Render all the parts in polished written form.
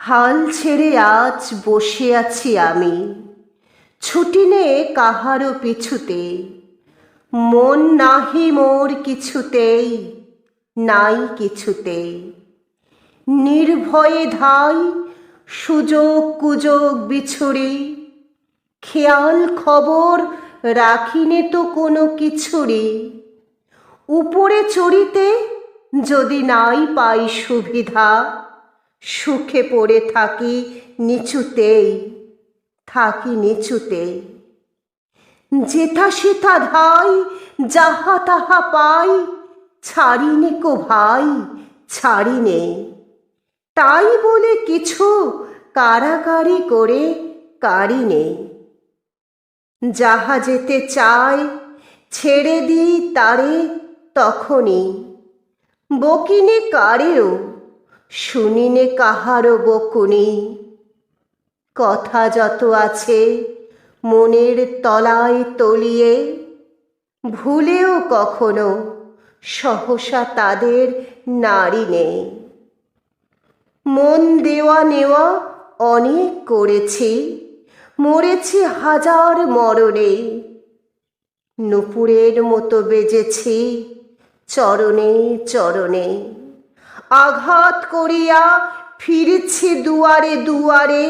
হাল ছেড়ে আজ বসে আছি আমি, ছুটি নে কাহারও পিছুতে। মন নাহি মোর কিছুতেই, নাই কিছুতে। নির্ভয়ে ধাই সুযোগ কুযোগ বিছুরি, খেয়াল খবর রাখিনে তো কোনো কিছুরি। উপরে চড়িতে যদি নাই পাই সুবিধা, সুখে পড়ে থাকি নিচুতেই, থাকি নিচুতে। যেথা সেথা ধাই যাহা তাহা পাই, ছাড়িনে কো ভাই ছাড়িনে। তাই বলে কিছু কাড়াকাড়ি করে কাড়িনে। যাহা যেতে চায় ছেড়ে দিই তারে তখনই, বকিনে কারেও শুনিনে কাহারও বকুনি। কথা যত আছে মনের তলায় তলিয়ে, ভুলেও কখনো সহসা তাদের নাড়িনে। মন দেওয়া নেওয়া অনেক করেছি, মরেছি হাজার মরণে। নূপুরের মতো বেজেছি চরণে চরণে। আঘাত করিয়া ফিরেছি দুয়ারে দুয়ারে,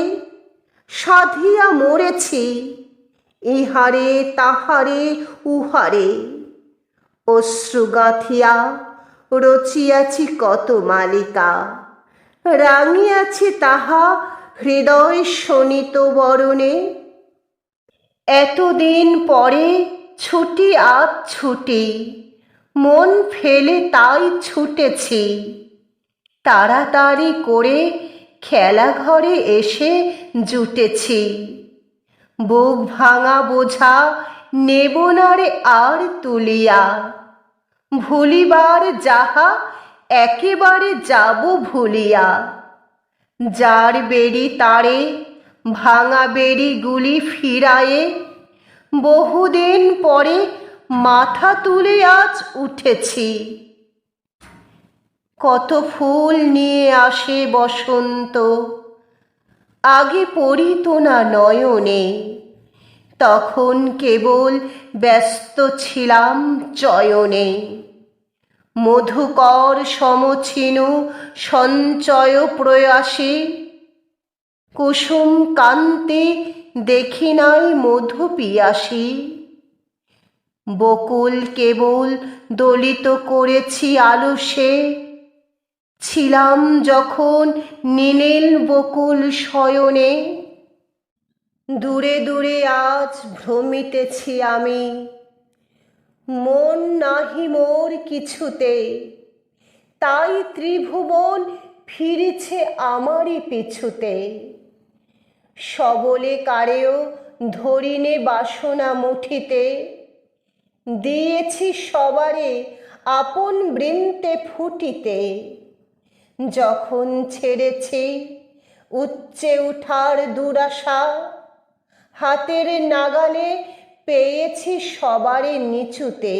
সাধিয়া মরেছি ইহারে তাহারে উহারে। অশ্রু গাঁথিয়া রচিয়াছি কত মালিকা, রাঙিয়াছি তাহা হৃদয় শোণিত বরণে। এতদিন পরে ছুটি আজ ছুটি, মন ফেলে তাই ছুটেছি। তাড়াতাড়ি করে খেলাঘরে এসে জুটেছি। বুক ভাঙা বোঝা নেব না রে আর তুলিয়া, ভুলিবার যাহা একেবারে যাব ভুলিয়া। যার বেড়ি তারে ভাঙা বেড়িগুলি ফিরায়ে, বহুদিন পরে মাথা তুলে আজ উঠেছি। কত ফুল নিয়ে আসে বসন্ত, আগে পড়িত না নয়নে। তখন কেবল ব্যস্ত ছিলাম চয়নে। মধুকর সমছিনু সঞ্চয় প্রয়াসে, কুসুম কান্তে দেখি নাই মধু পিয়াসী। বকুল কেবল দলিত করেছি আলসে, ছিলাম যখন নীলেল বকুল শয়নে। দূরে দূরে আজ ভ্রমিতেছি আমি, মন নাহি মোর কিছুতে। তাই ত্রিভুবন ফিরেছে আমারই পিছুতে। সবলে কারেও ধরিনে বাসনা মুঠিতে, দিয়েছি সবারে আপন বৃন্তে ফুটিতে। যখন ছেড়েছি উচ্চে উঠার দুরাশা, হাতের নাগালে পেয়েছি সবারে নিচুতে।